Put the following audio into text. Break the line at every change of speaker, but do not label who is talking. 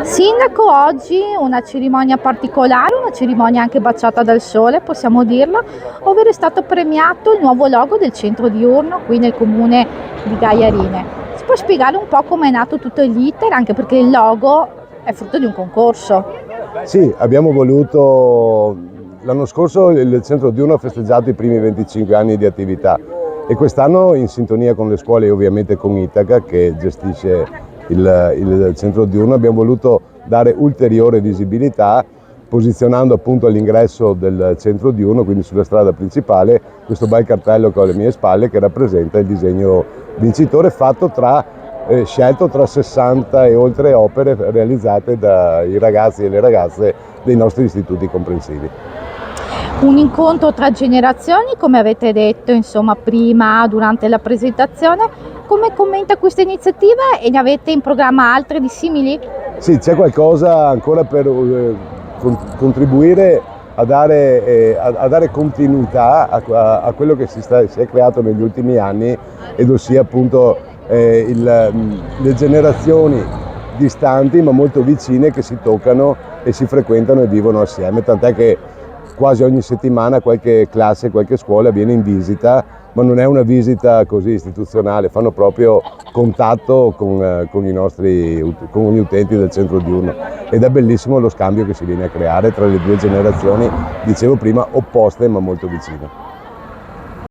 Sindaco, oggi una cerimonia particolare, una cerimonia anche baciata dal sole, possiamo dirlo, ovvero è stato premiato il nuovo logo del centro diurno qui nel comune di Gaiarine. Si può spiegare un po' come è nato tutto l'iter, anche perché il logo è frutto di un concorso?
Sì, abbiamo voluto, l'anno scorso il centro diurno ha festeggiato i primi 25 anni di attività e quest'anno, in sintonia con le scuole e ovviamente con Itaca che gestisce il centro diurno, abbiamo voluto dare ulteriore visibilità posizionando appunto all'ingresso del centro diurno, quindi sulla strada principale, questo bel cartello che ho alle mie spalle che rappresenta il disegno vincitore scelto tra 60 e oltre opere realizzate dai ragazzi e le ragazze dei nostri istituti comprensivi.
Un incontro tra generazioni, come avete detto insomma prima durante la presentazione. Come commenta questa iniziativa e ne avete in programma altre di simili?
Sì, c'è qualcosa ancora per contribuire a dare continuità a quello che si è creato negli ultimi anni, ed ossia appunto le generazioni distanti ma molto vicine che si toccano e si frequentano e vivono assieme, tant'è che quasi ogni settimana qualche classe, qualche scuola viene in visita, ma non è una visita così istituzionale, fanno proprio contatto con gli utenti del centro diurno, ed è bellissimo lo scambio che si viene a creare tra le due generazioni, dicevo prima, opposte ma molto vicine.